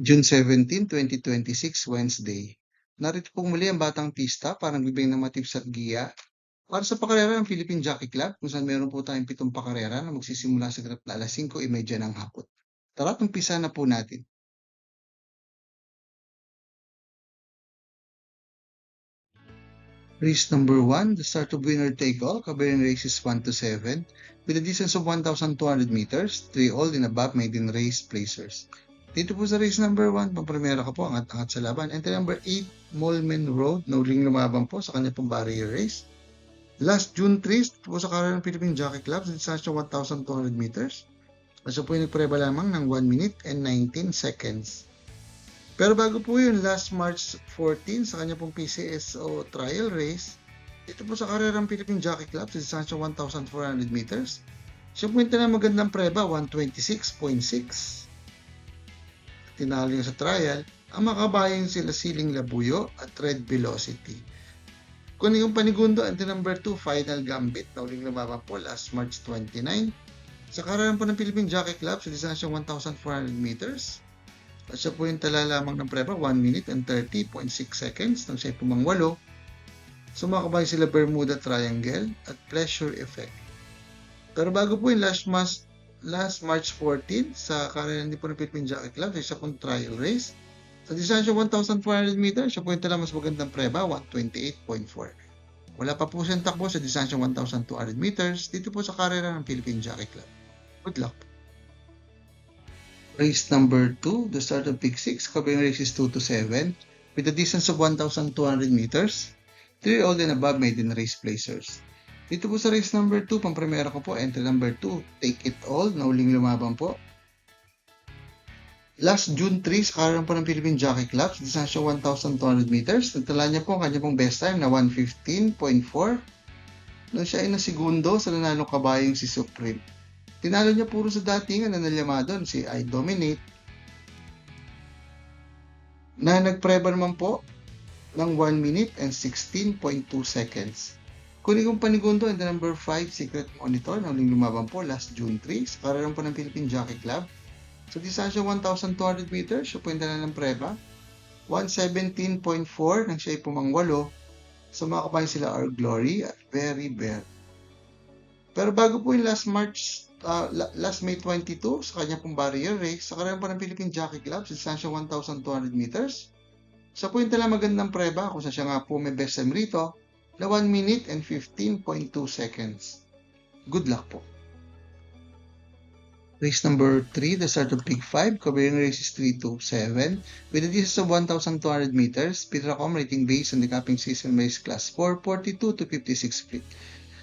June 17, 2026, Wednesday. Narito po muli ang Batang Pista para nagbibigay ng mga tips at giya para sa pakarera ng Philippine Jockey Club kung saan meron po tayong 7 pakarera na magsisimula sa ganap na alas 5:30 ng hapon. Tara, umpisa na po natin. Race number 1, the start of winner take all, covering races 1 to 7, with a distance of 1,200 meters, 3 all and above maiden race placers. Dito po sa race number 1, pampremera ka po, angat-angat sa laban. Entry number 8, Molmen Road, no ring lumaban po sa kanya pong barrier race. Last June 3, po sa karera ng Philippine Jockey Club, sa distansya 1,200 meters. Kasi po yung nagpreba lamang ng 1 minute and 19 seconds. Pero bago po yun, last March 14 sa kanya pong PCSO trial race, dito po sa karerang Philippine Jockey Club sa distansya 1,400 meters, siya po yung magandang preba, 126.6. Tinalo niya sa trial, ang makabayan sila Siling Labuyo at Red Velocity. Kung yung panigundo, entry number 2, Final Gambit, na uling lumaban po last March 29, sa karerang po ng Philippine Jockey Club sa distansya 1,400 meters, at siya po yung tala lamang ng preba, 1 minute and 30.6 seconds nang siya pumang 8. Sumakabay sila Bermuda Triangle at Pleasure Effect. Pero bago po yung last March 14 sa karera din po ng Philippine Jockey Club, sa isa pong trial race. Sa distansya 1,400 meters, siya po yung tala mas magandang preba, 128.4. Wala pa po siyang takbo sa distansya 1,200 meters dito po sa karera ng Philippine Jockey Club. Good luck. Race number 2, the start of Pick 6, covering races 2 to 7, with a distance of 1,200 meters, 3 all and above maiden race placers. Dito po sa race number 2, pampremera ko po, entry number 2, Take It All, na uling lumaban po. Last June 3, sa karera po ng Philippine Jockey Club, sa distansya 1,200 meters, nagtala niya po ang kanya pong best time na 1:15.4, nung siya ay nasigundo sa nanalong kabayong si Supreme. Tinalo niya puro sa datingan na nalyamadon si I Dominate, na nagpreba naman po ng 1 minute and 16.2 seconds. Kunin kong panigundo and the number 5, Secret Monitor, na uling lumaban po last June 3 sa karerang po ng Philippine Jockey Club. Sa distansya 1,200 meters, siya po yung dala ng preba, 1:17.4 nang siya ay pumang 8. Sumakabayan sila Our Glory at Very Bear. Pero bago po yung last May 22 sa kanya pong barrier race sa karera po ng Philippine Jockey Club sa distansya 1,200 meters, siya po yung tala magandang preba kung saan siya nga po may best time rito na 1 minute and 15.2 seconds. Good luck po. Race number 3, the start of Pick 5, covering races 3 to 7, with a distance of 1,200 meters, Petracom rating based on the capping season race class 4, 42 to 56 feet.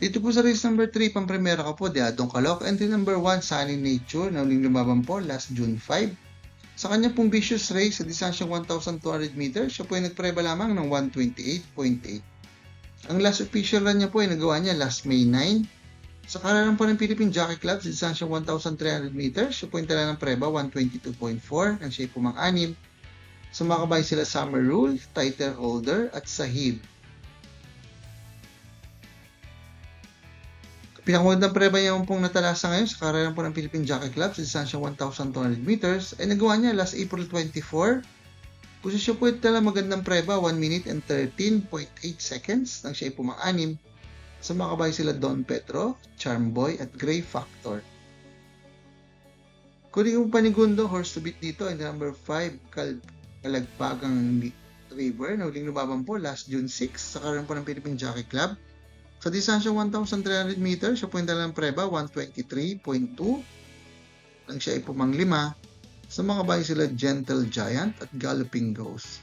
Dito po sa race number 3, pampremera ko po, Deadong Calooc. Entry number 1, Sunny Nature, na uling lumaban po last June 5. Sa kanya pong vicious race sa distansya 1,200 meters, siya po ay nagpreba lamang ng 128.8. Ang last official run niya po ay nagawa niya last May 9. Sa karerang po ng Philippine Jockey Club sa distansya 1,300 meters, siya po ay tala ng preba 122.4 nang siya ay pumang-6. Sumakabay sila Summer Rule, Title Holder at Sahib. Pinakamagandang preba niya pong natalasa ngayon sa karera po ng Philippine Jockey Club sa distansya 1,200 meters ay nagawa niya last April 24. Kung siya po itala magandang preba, 1 minute and 13.8 seconds nang siya ay pumang-6. Sumakabay sila Don Petro, Charmboy at Gray Factor. Kunin yung panigundo, horse to beat dito ay number 5, Kalagpagang River, na uling lumaban po last June 6 sa karera po ng Philippine Jockey Club. Sa distansya 1,300 meters, siya po yung dalang preba, 123.2. Nang siya ay pumang 5, sumakabay sila Gentle Giant at Galloping Ghost.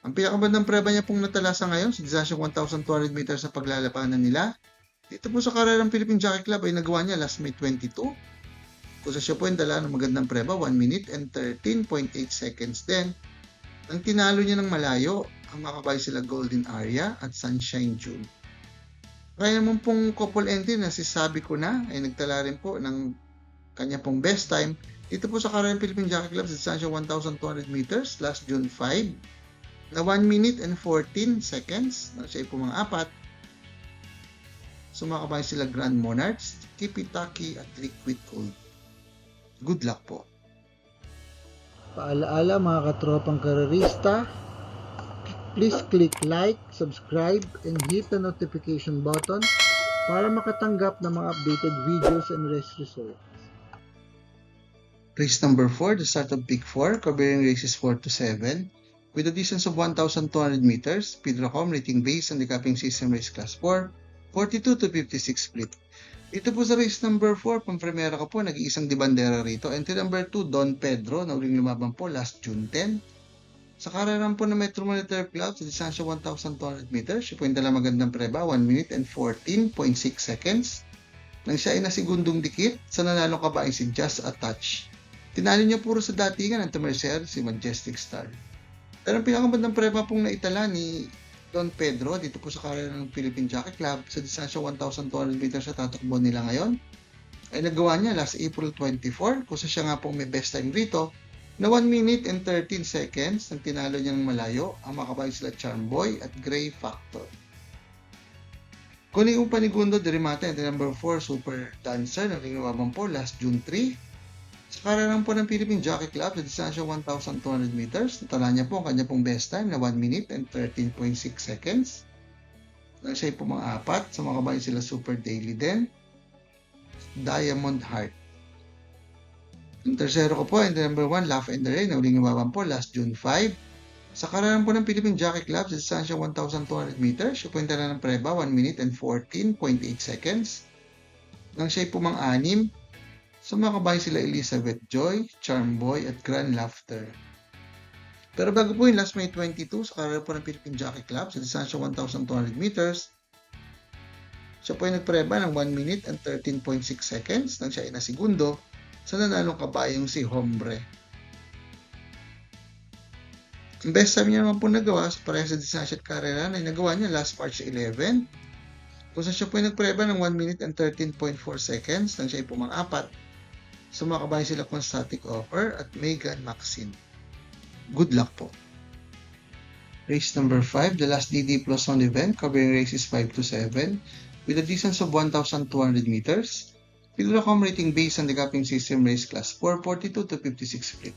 Ang pinakabandang preba niya pong natalasa ngayon sa distansya 1,200 meters sa paglalabanan nila. Dito po sa karerang Philippine Jockey Club ay nagawa niya last May 22. Kung siya po yung dala ng magandang preba, 1 minute and 13.8 seconds din. Ang tinalo niya ng malayo, ang makabay sila Golden Aria at Sunshine June. Kaya naman pong couple entry na Sabi Ko Na ay nagtala rin po ng kanya pong best time dito po sa karerang Philippine Jockey Club sa distansya 1,200 meters last June 5 na 1 minute and 14 seconds na siya ay pumang-4. Sumakabay sila Grand Monarchs, Kipitaki at Liquid Gold. Good luck po. Paalaala mga katropang karerista, please click like, subscribe, and hit the notification button para makatanggap ng mga updated videos and race results. Race number 4, the start of Peak 4, covering races 4 to 7. With a distance of 1,200 meters, Speedrocom rating based on the capping system race class 4, 42 to 56 split. Ito po sa race number 4, pang-primera ko po, nag-iisang di bandera rito. Entry number 2, Don Pedro, na uling lumaban po last June 10. Sa kararan po ng Metro Monitor Club sa distansya 1,200 meters, siya po yung dala magandang preba, 1 minute and 14.6 seconds. Nang siya ay nasigundong dikit, sa nanalong kabaing si Just a Touch. Tinalo niya puro sa datingan ng Mercer, si Majestic Star. Pero ang pinakamagandang preba pong naitala ni Don Pedro dito po sa karera ng Philippine Jockey Club sa distansya 1,200 meters sa tatakbo nila ngayon ay nagawa niya last April 24 kung siya nga pong may best time rito na 1 minute and 13 seconds nang tinalo niya ng malayo ang makabayo sila Charmboy at Gray Factor. Kunin yung panigundo Dirimata and number 4 Super Dancer na ringawaban po last June 3. Sa kararan po ng Philippine Jockey Club sa distansya 1,200 meters, natala niya po ang kanya pong best time na 1 minute and 13.6 seconds. Nang siya po mga apat, sa mga kabayo sila Super Daily din, Diamond Heart. Yung tersero ko po, and number 1, Laugh in the Rain, na uling iwawan po last June 5. Sa kararan po ng Philippine Jockey Club sa distansya 1,200 meters, siya po yung tala ng preba 1 minute and 14.8 seconds. Nang siya po mga anim, sa mga kabayo sila Elizabeth Joy, Charmboy at Grand Laughter. Pero bago po yung last May 22 sa karera po ng Philippine Jockey Club sa distansya 1,200 meters, siya po ay nagpreba ng 1 minute and 13.6 seconds nang siya ay nasigundo sa nanalong kabayong si Hombre. Ang best time niya naman po nagawa sa pareha sa distansya at karera na nagawa niya last March 11 kung saan siya po ay nagpreba ng 1 minute and 13.4 seconds nang siya ay pumang-apat. Sumakabayan sila kung Static Offer at Megan Maxine. Good luck po. Race number 5, the last DD Plus 1 event covering races 5 to 7 with a distance of 1,200 meters. Speedrocom rating based on the capping system race class 4, 42 to 56 split.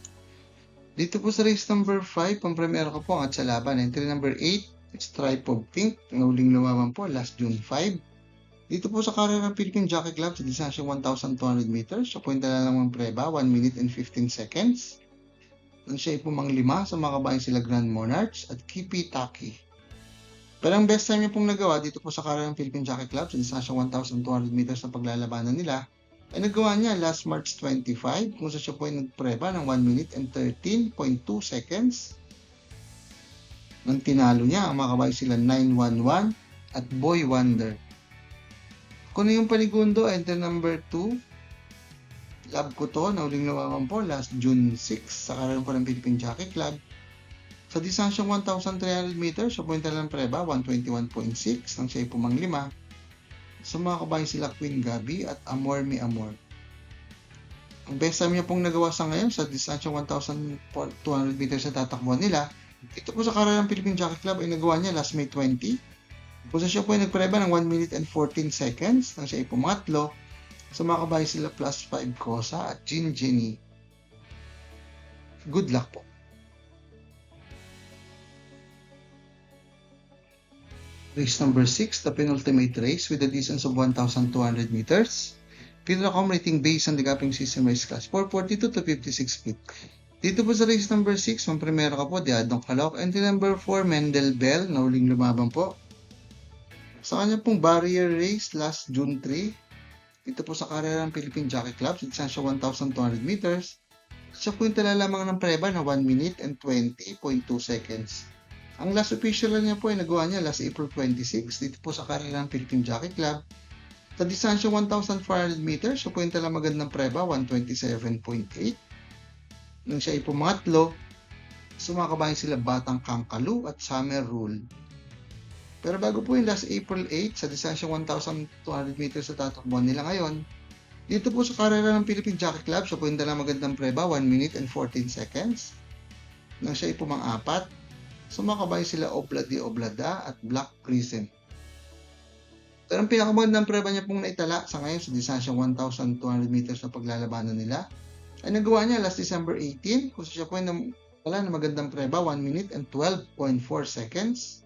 Dito po sa race number 5, pang-premiere ko po ang at sa laban. Entry number 8, Stripe of Pink, na uling lumaban po last June 5. Dito po sa karera ng Philippine Jockey Club sa distansya 1,200 meters, siya po yung dala ng preba, 1 minute and 15 seconds. Nang siya ay pumang 5, sa mga kabayan sila Grand Monarchs at Kipi Taki. Pero ang best time niya pong nagawa dito po sa karera ng Philippine Jockey Club sa distansya 1,200 meters na paglalabanan nila, ay nagawa niya last March 25 kung sa siya po ay nagpreba ng 1 minute and 13.2 seconds. Nang tinalo niya ang mga kabayan sila 911 at Boy Wonder. Kung yung panigundo, enter number 2, Love ko to, na uling nawawan po last June 6 sa karera po ng Philippine Jockey Club. Sa distansyang 1,300 meters, siya po yung talang preba, 121.6, nang siya ay pumang 5. Sa mga kabayan sila Queen Gabi at Amor Mi Amor. Ang best time niya pong nagawa sa ngayon sa distansyang 1,200 meters sa tatakbuhan nila, ito po sa karera ng Philippine Jockey Club ay nagawa niya last May 20. Kung siya po ay nagpreba ng 1 minute and 14 seconds nang siya ay pumatlo, sa mga kabayo sila plus 5 Cosa at Gin Jenny. Good luck po. Race number 6, the penultimate race with a distance of 1,200 meters. Speedrocom rating based on the capping system race class 442 to 56 feet. Dito po sa race number 6, ang primero ka po, Diadong Kalok. Entry number 4, Mendel Bell, na uling lumaban po. Sa kanya pong barrier race last June 3, dito po sa karera ng Philippine Jockey Club sa distansya 1,200 meters, siya po yung tala lamang ng preba na 1 minute and 20.2 seconds. Ang last official niya po ay nagawa niya last April 26 dito po sa karera ng Philippine Jockey Club. Sa distansya 1,400 meters, siya po yung tala magandang preba, 127.8. Nang siya ay pumatlo, sumakabayan sila Batang Kangkalu at Summer Rule. Pero bago po yung last April 8 sa distansya 1,200 meters sa tatakbuhan nila ngayon, dito po sa karera ng Philippine Jockey Club, siya po yung dala magandang preba, 1 minute and 14 seconds. Nang siya ay pumang-apat, sumakabayan sila Obladi Oblada at Black Prism. Pero ang pinakamagandang preba niya pong naitala sa ngayon sa distansya 1,200 meters na paglalabanan nila, ay nagawa niya last December 18 kung siya po ay wala na magandang preba, 1 minute and 12.4 seconds.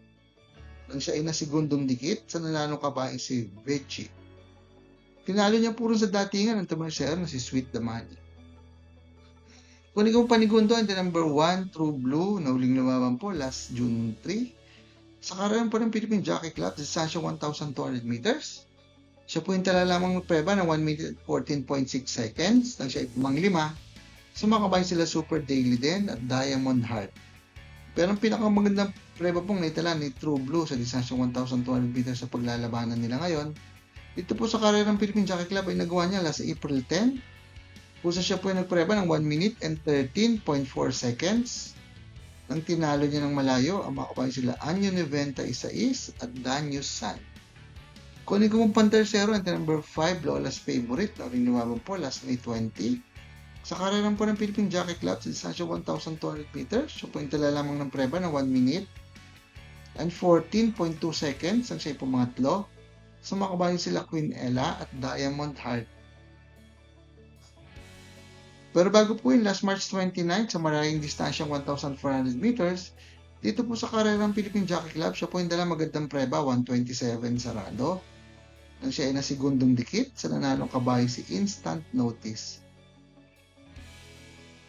Nang siya ay nasigundong dikit sa nanalo kabaing si Vecchi. Tinalo niya puro sa datingan ng tumaser na si Sweet Damani. Kunin kong panigundo ang number 1 True Blue na uling lumaban po last June 3. Sa karamihan po ng Philippine Jockey Club, distansya 1,200 meters. Siya po yung tala lamang preba ng 1 minute 14.6 seconds nang siya ay pumanglima. Sumakabay sila Super Daily din at Diamond Heart. Pero ang pinakamagandang preba pong naitala ni True Blue sa distansya 1,200 meters sa paglalabanan nila ngayon. Dito po sa karera ng Philippine Jockey Club ay nagawa niya last April 10. Pusa siya po ay nagpreba ng 1 minute and 13.4 seconds. Nang tinalo niya ng malayo, ang mga kabayan sila Anyo 96 at Danius San. Kunin ko mong pantersero ang number 5 Lola's Favorite na rin lumabang po last May 20. Sa karerang po ng Philippine Jockey Club sa distansya 1,200 meters, siya po yung tala lamang ng preba ng 1 minute and 14.2 seconds ang siya po mangatlo. Sa mga kabayan sila Queen Ella at Diamond Heart. Pero bago po yun, last March 29 sa maraming distansyang 1,400 meters, dito po sa karerang Philippine Jockey Club, siya po yung dala magandang preba, 127 sarado. Nang siya ay nasigundong dikit sa nanalong kabayo si Instant Notice.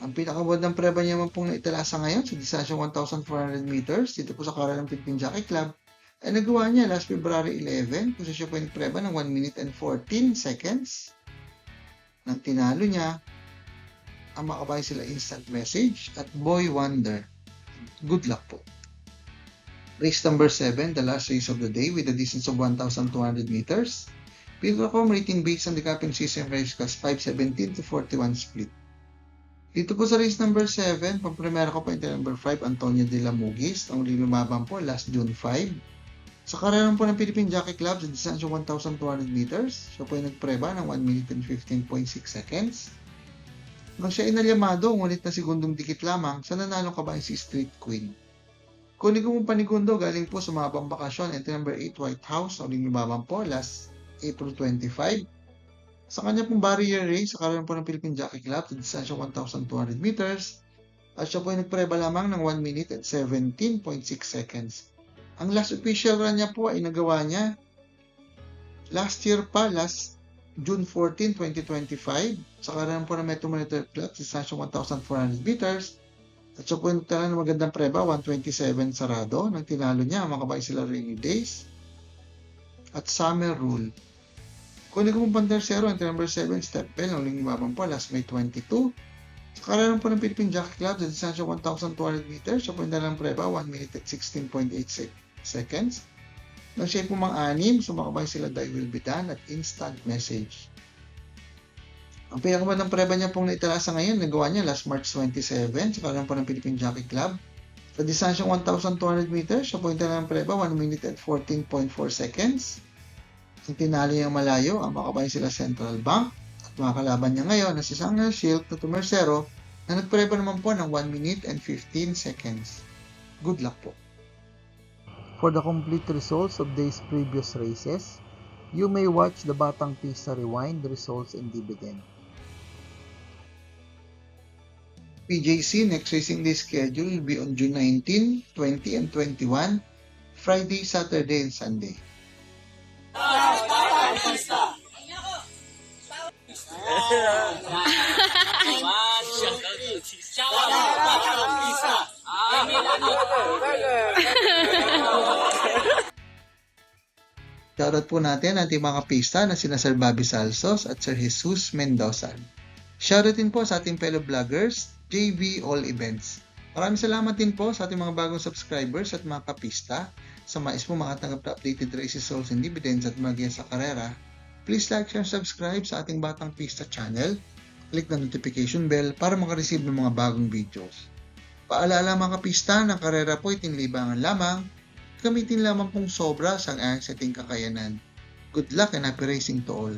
Ang pinakamagandang preba niya man pong naitala sa ngayon sa distansyang 1,400 meters, dito po sa karerang Philippine Jockey Club, ay nagawa niya last February 11 kung siya po yung preba ng 1 minute and 14 seconds. Nang tinalo niya, ang makabayan sila Instant Message at Boy Wonder. Good luck po. Race number 7, the last race of the day with a distance of 1,200 meters. Pilcom rating based on the Capping System Race Class 517 to 41 split. Dito po sa race number 7, pang-primera ko po yung number 5, Antonio de la Mugis. Ang lumabang po last June 5. Sa karerang po ng Philippine Jockey Club sa distansya 1,200 meters, siya po yung nagpreba ng 1 minute and 15.6 seconds. Nang siya ay nalyamado, ngunit na segundong dikit lamang sa nanalong kabayan si Street Queen. Kunin ko mong panigundo galing po sa mabang bakasyon at number 8 White House na uling lumabang po last April 25. Sa kanya pong barrier race sa karerang po ng Philippine Jockey Club sa distansya 1,200 meters at siya po ay nagpreba lamang ng 1 minute and 17.6 seconds. Ang last official run niya po ay nagawa niya last year pa, last June 14, 2025 sa karerang po ng Metro Manila Club sa distansya 1,400 meters. At siya po yung tala ng magandang preba, 127 sarado. Nang tinalo niya, makabay sila Rainy Days at Summer Rule. Kunin ko mong pantersero ang number 7, Step Bell, ang uling lumabang po last May 22. Sa karerang po ng Philippine Jockey Club sa distansya 1,200 meters, siya po yung tala ng preba, 1 minute at 16.8 seconds. Nang siya po mang-anim, sumakabay sila Die Will Be Done at Instant Message. Ang pinakamagandang preba niya pong naitala sa ngayon, nagawa niya last March 27 sa karerang po ng Philippine Jockey Club. Sa distansyang 1,200 meters, siya po yung tala ng preba, 1 minute and 14.4 seconds. Ang tinalo niyang malayo, ang makabayan sila Central Bank at mga kalaban niya ngayon na si Sanger Shield na tumersero na nagpreba naman po ng 1 minute and 15 seconds. Good luck po. For the complete results of these previous races, you may watch the Batang Pista Rewind results and dividend. PJC next racing day schedule will be on June 19, 20, and 21, Friday, Saturday, and Sunday. Shoutout po natin ang ating mga pista na sina Sir Bobby Salsos at Sir Jesus Mendoza. Shoutout din po sa ating fellow vloggers, JV All Events. Maraming salamat din po sa ating mga bagong subscribers at mga kapista. Sa mais mo makatanggap na updated races, results, and dividends at magiya sa karera. Please like, share, subscribe sa ating Batang Pista channel. Click the notification bell para makareceive ng mga bagong videos. Paalala mga kapista, ng karera po iting libangan lamang. Gamitin lamang pong sobra sa ating kakayanan. Good luck and happy racing to all.